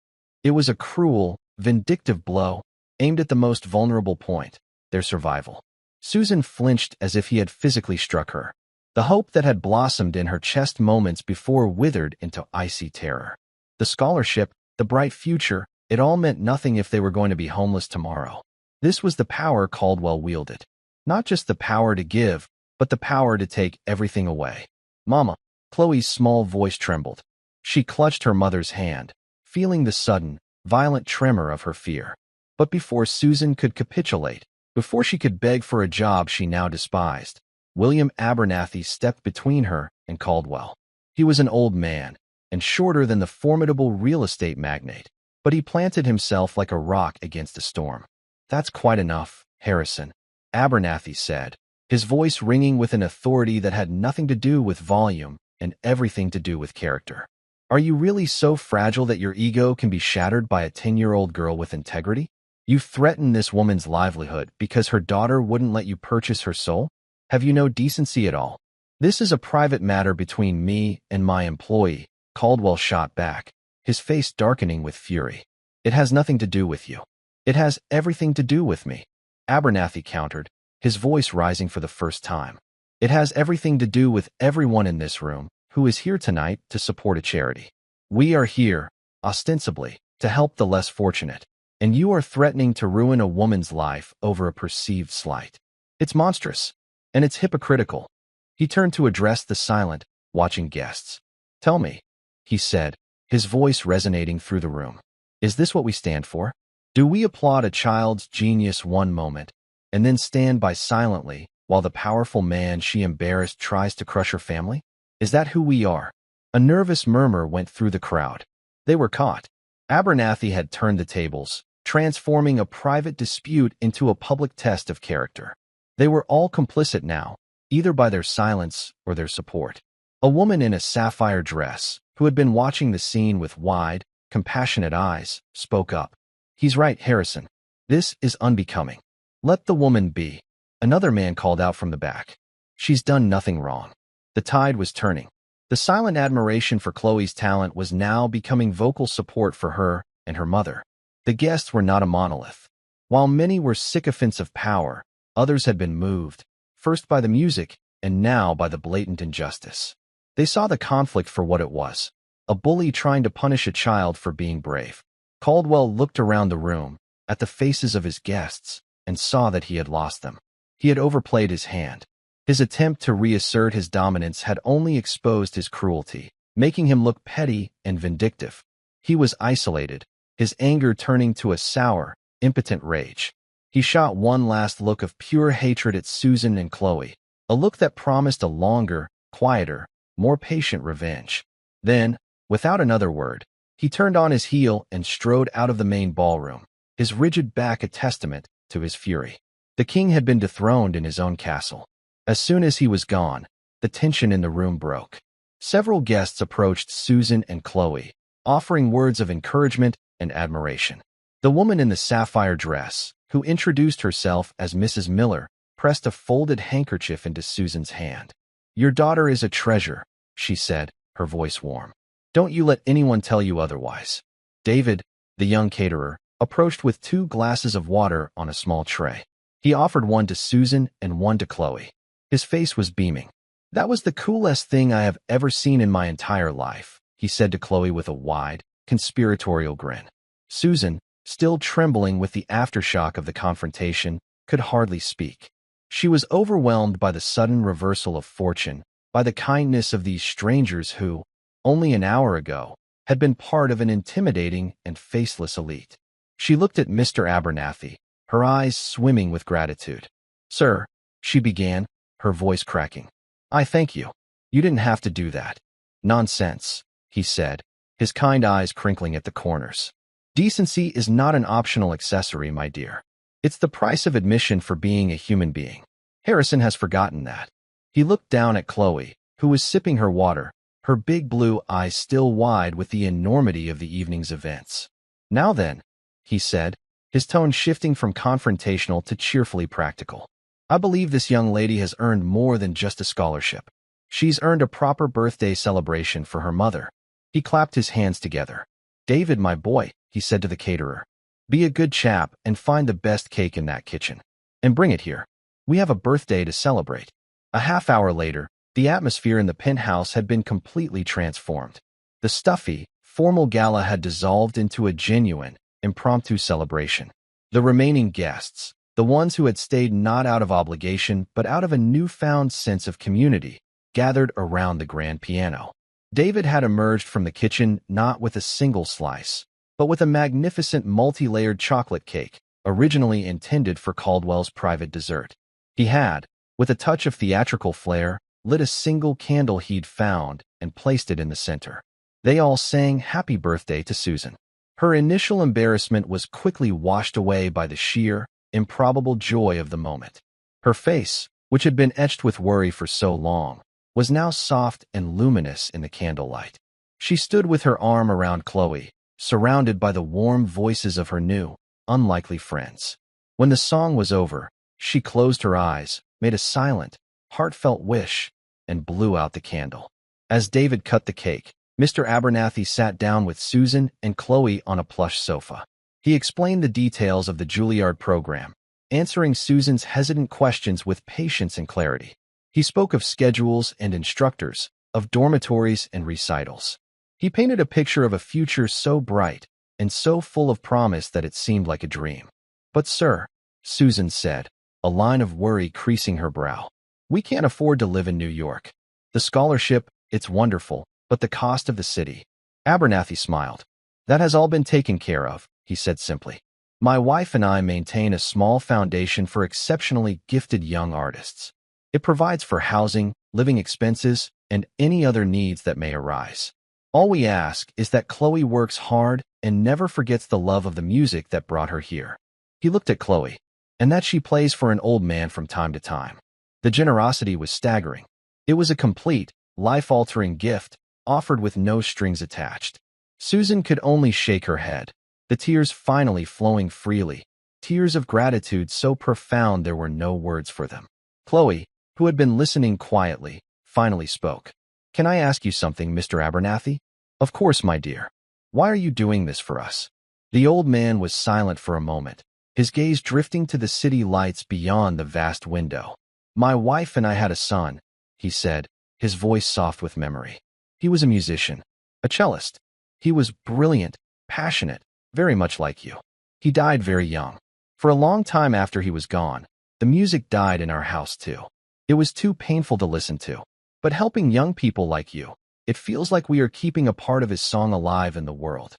It was a cruel, vindictive blow, aimed at the most vulnerable point, their survival. Susan flinched as if he had physically struck her. The hope that had blossomed in her chest moments before withered into icy terror. The scholarship, the bright future, it all meant nothing if they were going to be homeless tomorrow. This was the power Caldwell wielded. Not just the power to give, but the power to take everything away. "Mama," Chloe's small voice trembled. She clutched her mother's hand, feeling the sudden, violent tremor of her fear. But before Susan could capitulate, before she could beg for a job she now despised, William Abernathy stepped between her and Caldwell. He was an old man, and shorter than the formidable real estate magnate, but he planted himself like a rock against a storm. "That's quite enough, Harrison," Abernathy said, his voice ringing with an authority that had nothing to do with volume and everything to do with character. "Are you really so fragile that your ego can be shattered by a 10-year-old girl with integrity? You threaten this woman's livelihood because her daughter wouldn't let you purchase her soul? Have you no decency at all?" "This is a private matter between me and my employee," Caldwell shot back, his face darkening with fury. "It has nothing to do with you." "It has everything to do with me," Abernathy countered, his voice rising for the first time. "It has everything to do with everyone in this room who is here tonight to support a charity. We are here, ostensibly, to help the less fortunate, and you are threatening to ruin a woman's life over a perceived slight. It's monstrous, and it's hypocritical." He turned to address the silent, watching guests. "Tell me," he said, his voice resonating through the room, "is this what we stand for? Do we applaud a child's genius one moment, and then stand by silently while the powerful man she embarrassed tries to crush her family? Is that who we are?" A nervous murmur went through the crowd. They were caught. Abernathy had turned the tables, transforming a private dispute into a public test of character. They were all complicit now, either by their silence or their support. A woman in a sapphire dress, who had been watching the scene with wide, compassionate eyes, spoke up. "He's right, Harrison. This is unbecoming. Let the woman be." Another man called out from the back. "She's done nothing wrong." The tide was turning. The silent admiration for Chloe's talent was now becoming vocal support for her and her mother. The guests were not a monolith. While many were sycophants of power, others had been moved, first by the music and now by the blatant injustice. They saw the conflict for what it was, a bully trying to punish a child for being brave. Caldwell looked around the room, at the faces of his guests, and saw that he had lost them. He had overplayed his hand. His attempt to reassert his dominance had only exposed his cruelty, making him look petty and vindictive. He was isolated, his anger turning to a sour, impotent rage. He shot one last look of pure hatred at Susan and Chloe, a look that promised a longer, quieter, more patient revenge. Then, without another word, he turned on his heel and strode out of the main ballroom, his rigid back a testament to his fury. The king had been dethroned in his own castle. As soon as he was gone, the tension in the room broke. Several guests approached Susan and Chloe, offering words of encouragement and admiration. The woman in the sapphire dress, who introduced herself as Mrs. Miller, pressed a folded handkerchief into Susan's hand. "Your daughter is a treasure," she said, her voice warm. "Don't you let anyone tell you otherwise." David, the young caterer, approached with 2 glasses of water on a small tray. He offered one to Susan and one to Chloe. His face was beaming. "That was the coolest thing I have ever seen in my entire life," he said to Chloe with a wide, conspiratorial grin. Susan, still trembling with the aftershock of the confrontation, could hardly speak. She was overwhelmed by the sudden reversal of fortune, by the kindness of these strangers who, only an hour ago, had been part of an intimidating and faceless elite. She looked at Mr. Abernathy, her eyes swimming with gratitude. "Sir," she began, her voice cracking, "I thank you. You didn't have to do that." "Nonsense," he said, his kind eyes crinkling at the corners. "Decency is not an optional accessory, my dear. It's the price of admission for being a human being. Harrison has forgotten that." He looked down at Chloe, who was sipping her water, her big blue eyes still wide with the enormity of the evening's events. "Now then," he said, his tone shifting from confrontational to cheerfully practical. "I believe this young lady has earned more than just a scholarship. She's earned a proper birthday celebration for her mother." He clapped his hands together. "David, my boy," he said to the caterer, "be a good chap and find the best cake in that kitchen. And bring it here. We have a birthday to celebrate." A half-hour later, the atmosphere in the penthouse had been completely transformed. The stuffy, formal gala had dissolved into a genuine, impromptu celebration. The remaining guests, the ones who had stayed not out of obligation but out of a newfound sense of community, gathered around the grand piano. David had emerged from the kitchen not with a single slice, but with a magnificent multi-layered chocolate cake, originally intended for Caldwell's private dessert. He had, with a touch of theatrical flair, lit a single candle he'd found and placed it in the center. They all sang happy birthday to Susan. Her initial embarrassment was quickly washed away by the sheer, improbable joy of the moment. Her face, which had been etched with worry for so long, was now soft and luminous in the candlelight. She stood with her arm around Chloe, surrounded by the warm voices of her new, unlikely friends. When the song was over, she closed her eyes, made a silent, heartfelt wish, and blew out the candle. As David cut the cake, Mr. Abernathy sat down with Susan and Chloe on a plush sofa. He explained the details of the Juilliard program, answering Susan's hesitant questions with patience and clarity. He spoke of schedules and instructors, of dormitories and recitals. He painted a picture of a future so bright and so full of promise that it seemed like a dream. "But sir," Susan said, a line of worry creasing her brow, "we can't afford to live in New York. The scholarship, it's wonderful, but the cost of the city." Abernathy smiled. "That has all been taken care of," he said simply. "My wife and I maintain a small foundation for exceptionally gifted young artists. It provides for housing, living expenses, and any other needs that may arise. All we ask is that Chloe works hard and never forgets the love of the music that brought her here." He looked at Chloe, "and that she plays for an old man from time to time." The generosity was staggering. It was a complete, life-altering gift, offered with no strings attached. Susan could only shake her head, the tears finally flowing freely, tears of gratitude so profound there were no words for them. Chloe, who had been listening quietly, finally spoke. "Can I ask you something, Mr. Abernathy?" "Of course, my dear. Why are you doing this for us?" The old man was silent for a moment, his gaze drifting to the city lights beyond the vast window. "My wife and I had a son," he said, his voice soft with memory. "He was a musician, a cellist. He was brilliant, passionate, very much like you. He died very young. For a long time after he was gone, the music died in our house too. It was too painful to listen to. But helping young people like you, it feels like we are keeping a part of his song alive in the world."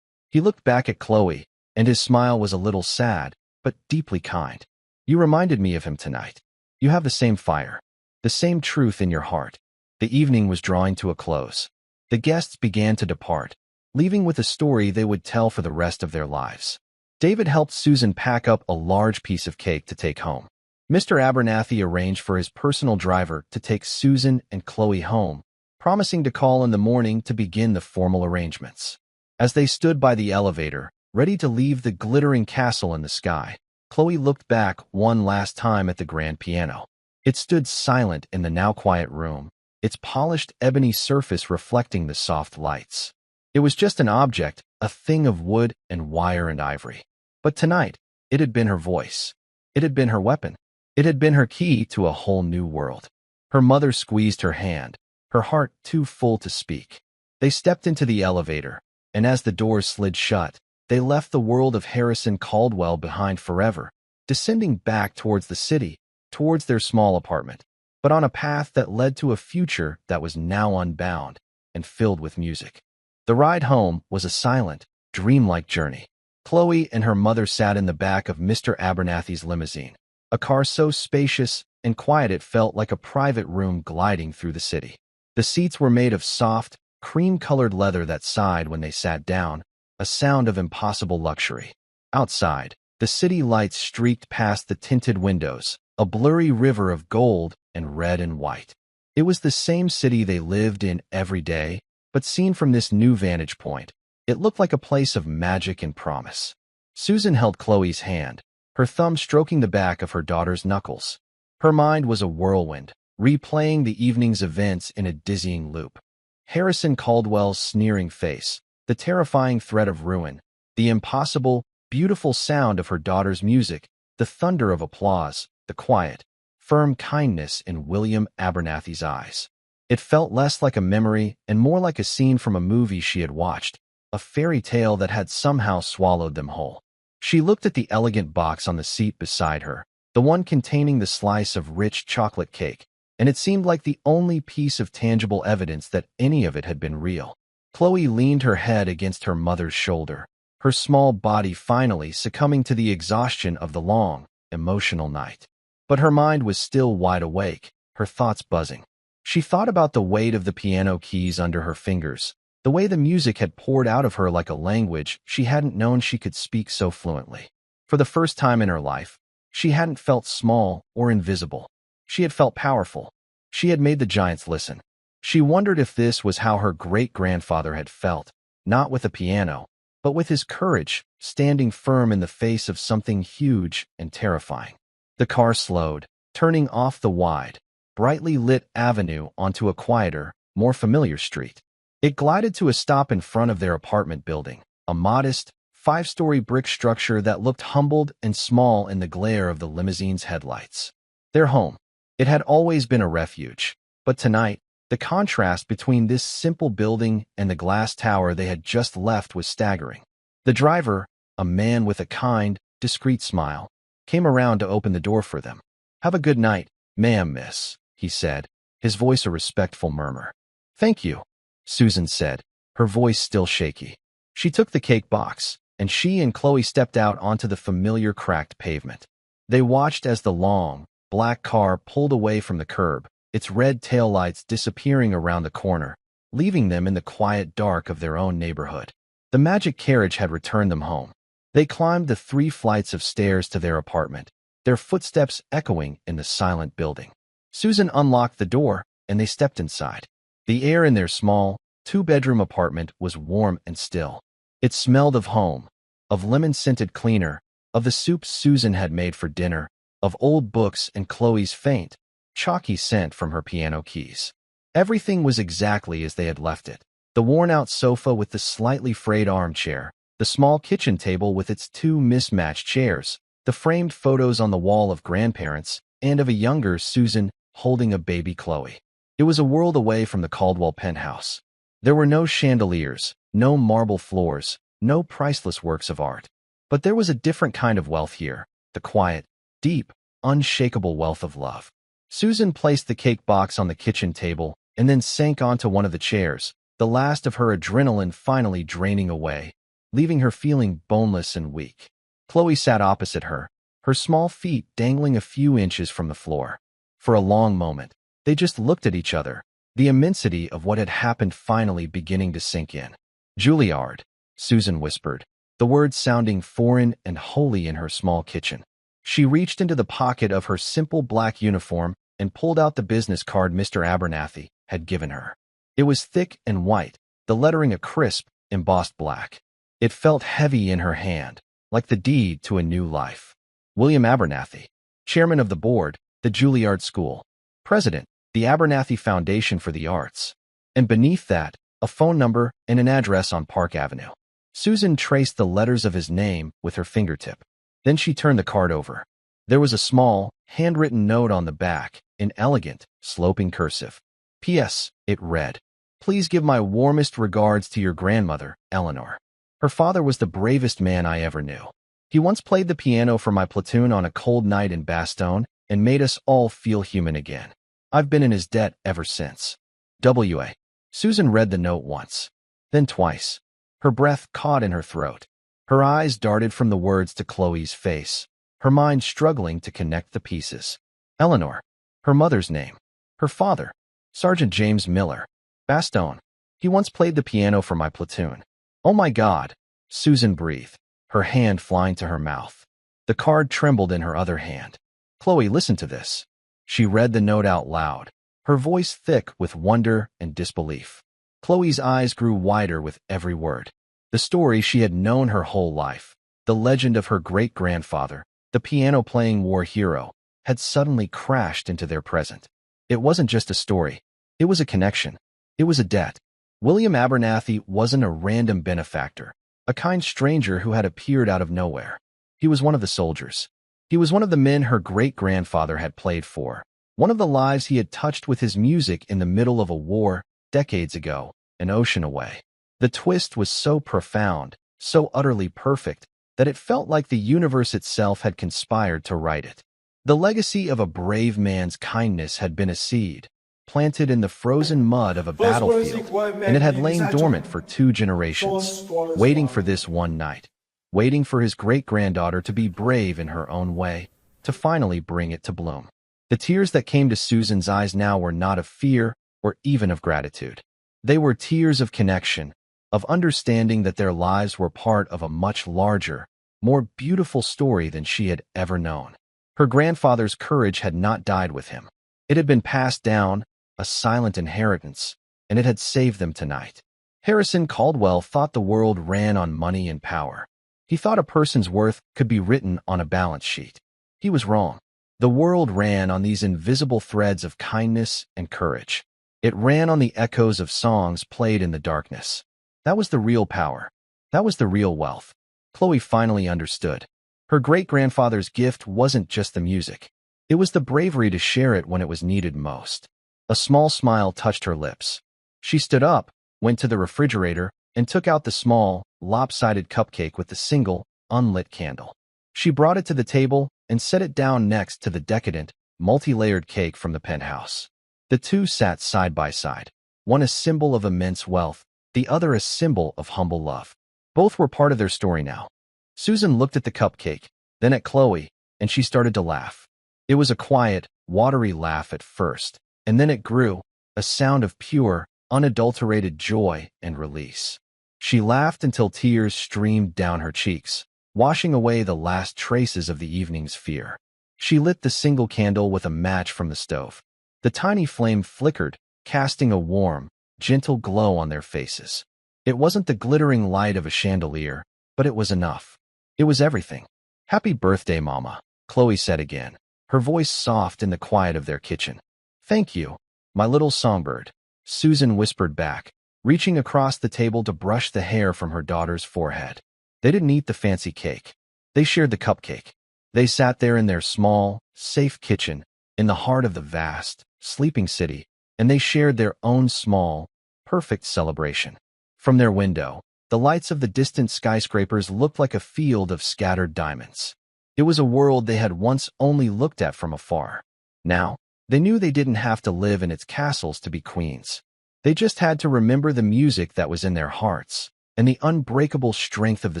He looked back at Chloe, and his smile was a little sad, but deeply kind. "You reminded me of him tonight. You have the same fire, the same truth in your heart." The evening was drawing to a close. The guests began to depart, leaving with a story they would tell for the rest of their lives. David helped Susan pack up a large piece of cake to take home. Mr. Abernathy arranged for his personal driver to take Susan and Chloe home, promising to call in the morning to begin the formal arrangements. As they stood by the elevator, ready to leave the glittering castle in the sky, Chloe looked back one last time at the grand piano. It stood silent in the now quiet room, its polished ebony surface reflecting the soft lights. It was just an object, a thing of wood and wire and ivory. But tonight, it had been her voice. It had been her weapon. It had been her key to a whole new world. Her mother squeezed her hand, her heart too full to speak. They stepped into the elevator, and as the doors slid shut, they left the world of Harrison Caldwell behind forever, descending back towards the city, towards their small apartment, but on a path that led to a future that was now unbound and filled with music. The ride home was a silent, dreamlike journey. Chloe and her mother sat in the back of Mr. Abernathy's limousine, a car so spacious and quiet it felt like a private room gliding through the city. The seats were made of soft, cream-colored leather that sighed when they sat down, a sound of impossible luxury. Outside, the city lights streaked past the tinted windows, a blurry river of gold and red and white. It was the same city they lived in every day, but seen from this new vantage point, it looked like a place of magic and promise. Susan held Chloe's hand, her thumb stroking the back of her daughter's knuckles. Her mind was a whirlwind, replaying the evening's events in a dizzying loop. Harrison Caldwell's sneering face, the terrifying threat of ruin, the impossible, beautiful sound of her daughter's music, the thunder of applause, the quiet, firm kindness in William Abernathy's eyes. It felt less like a memory and more like a scene from a movie she had watched, a fairy tale that had somehow swallowed them whole. She looked at the elegant box on the seat beside her, the one containing the slice of rich chocolate cake, and it seemed like the only piece of tangible evidence that any of it had been real. Chloe leaned her head against her mother's shoulder, her small body finally succumbing to the exhaustion of the long, emotional night. But her mind was still wide awake, her thoughts buzzing. She thought about the weight of the piano keys under her fingers, the way the music had poured out of her like a language she hadn't known she could speak so fluently. For the first time in her life, she hadn't felt small or invisible. She had felt powerful. She had made the giants listen. She wondered if this was how her great-grandfather had felt, not with a piano, but with his courage, standing firm in the face of something huge and terrifying. The car slowed, turning off the wide, brightly lit avenue onto a quieter, more familiar street. It glided to a stop in front of their apartment building, a modest, 5-story brick structure that looked humbled and small in the glare of the limousine's headlights. Their home. It had always been a refuge, but tonight, the contrast between this simple building and the glass tower they had just left was staggering. The driver, a man with a kind, discreet smile, came around to open the door for them. "Have a good night, ma'am, miss," he said, his voice a respectful murmur. "Thank you," Susan said, her voice still shaky. She took the cake box, and she and Chloe stepped out onto the familiar cracked pavement. They watched as the long, black car pulled away from the curb, its red taillights disappearing around the corner, leaving them in the quiet dark of their own neighborhood. The magic carriage had returned them home. They climbed the 3 flights of stairs to their apartment, their footsteps echoing in the silent building. Susan unlocked the door, and they stepped inside. The air in their small, 2-bedroom apartment was warm and still. It smelled of home, of lemon-scented cleaner, of the soup Susan had made for dinner, of old books and Chloe's faint, chalky scent from her piano keys. Everything was exactly as they had left it. The worn-out sofa with the slightly frayed armchair, the small kitchen table with its 2 mismatched chairs, the framed photos on the wall of grandparents, and of a younger Susan holding a baby Chloe. It was a world away from the Caldwell penthouse. There were no chandeliers, no marble floors, no priceless works of art. But there was a different kind of wealth here, the quiet, deep, unshakable wealth of love. Susan placed the cake box on the kitchen table and then sank onto one of the chairs, the last of her adrenaline finally draining away, leaving her feeling boneless and weak. Chloe sat opposite her, her small feet dangling a few inches from the floor. For a long moment, they just looked at each other, the immensity of what had happened finally beginning to sink in. "Juilliard," Susan whispered. the words sounding foreign and holy in her small kitchen. She reached into the pocket of her simple black uniform and pulled out the business card Mr. Abernathy had given her. It was thick and white, the lettering a crisp, embossed black. It felt heavy in her hand, like the deed to a new life. William Abernathy, Chairman of the Board, the Juilliard School. President, the Abernathy Foundation for the Arts. And beneath that, a phone number and an address on Park Avenue. Susan traced the letters of his name with her fingertip. Then she turned the card over. There was a small, handwritten note on the back, in elegant, sloping cursive. P.S. It read, "Please give my warmest regards to your grandmother, Eleanor. Her father was the bravest man I ever knew. He once played the piano for my platoon on a cold night in Bastogne and made us all feel human again. I've been in his debt ever since. W.A." Susan read the note once, then twice. Her breath caught in her throat. Her eyes darted from the words to Chloe's face, her mind struggling to connect the pieces. Eleanor, her mother's name. Her father, Sergeant James Miller. Bastogne. He once played the piano for my platoon. Oh my God, Susan breathed, her hand flying to her mouth. The card trembled in her other hand. Chloe, listen to this. She read the note out loud, her voice thick with wonder and disbelief. Chloe's eyes grew wider with every word. The story she had known her whole life, the legend of her great-grandfather, the piano-playing war hero, had suddenly crashed into their present. It wasn't just a story. It was a connection. It was a debt. William Abernathy wasn't a random benefactor, a kind stranger who had appeared out of nowhere. He was one of the soldiers. He was one of the men her great-grandfather had played for, one of the lives he had touched with his music in the middle of a war decades ago, an ocean away. The twist was so profound, so utterly perfect, that it felt like the universe itself had conspired to write it. The legacy of a brave man's kindness had been a seed, planted in the frozen mud of a battlefield, and it had lain dormant for 2 generations, waiting for this one night, waiting for his great-granddaughter to be brave in her own way, to finally bring it to bloom. The tears that came to Susan's eyes now were not of fear or even of gratitude. They were tears of connection, of understanding that their lives were part of a much larger, more beautiful story than she had ever known. Her grandfather's courage had not died with him. It had been passed down, a silent inheritance, and it had saved them tonight. Harrison Caldwell thought the world ran on money and power. He thought a person's worth could be written on a balance sheet. He was wrong. The world ran on these invisible threads of kindness and courage. It ran on the echoes of songs played in the darkness. That was the real power. That was the real wealth. Chloe finally understood. Her great-grandfather's gift wasn't just the music. It was the bravery to share it when it was needed most. A small smile touched her lips. She stood up, went to the refrigerator, and took out the small, lopsided cupcake with the single, unlit candle. She brought it to the table and set it down next to the decadent, multi-layered cake from the penthouse. The two sat side by side, one a symbol of immense wealth, the other a symbol of humble love. Both were part of their story now. Susan looked at the cupcake, then at Chloe, and she started to laugh. It was a quiet, watery laugh at first, and then it grew, a sound of pure, unadulterated joy and release. She laughed until tears streamed down her cheeks, washing away the last traces of the evening's fear. She lit the single candle with a match from the stove. The tiny flame flickered, casting a warm, gentle glow on their faces. It wasn't the glittering light of a chandelier, but it was enough. It was everything. "Happy birthday, Mama," Chloe said again, her voice soft in the quiet of their kitchen. "Thank you, my little songbird," Susan whispered back, reaching across the table to brush the hair from her daughter's forehead. They didn't eat the fancy cake. They shared the cupcake. They sat there in their small, safe kitchen, in the heart of the vast, sleeping city, and they shared their own small, perfect celebration. From their window, the lights of the distant skyscrapers looked like a field of scattered diamonds. It was a world they had once only looked at from afar. Now, they knew they didn't have to live in its castles to be queens. They just had to remember the music that was in their hearts, and the unbreakable strength of the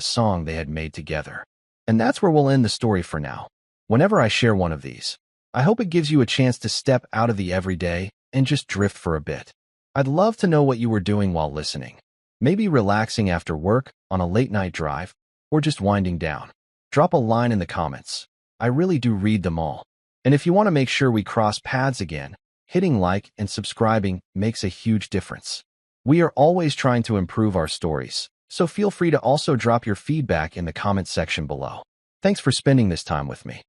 song they had made together. And that's where we'll end the story for now. Whenever I share one of these, I hope it gives you a chance to step out of the everyday and just drift for a bit. I'd love to know what you were doing while listening. Maybe relaxing after work, on a late-night drive, or just winding down? Drop a line in the comments. I really do read them all. And if you want to make sure we cross paths again, hitting like and subscribing makes a huge difference. We are always trying to improve our stories, so feel free to also drop your feedback in the comment section below. Thanks for spending this time with me.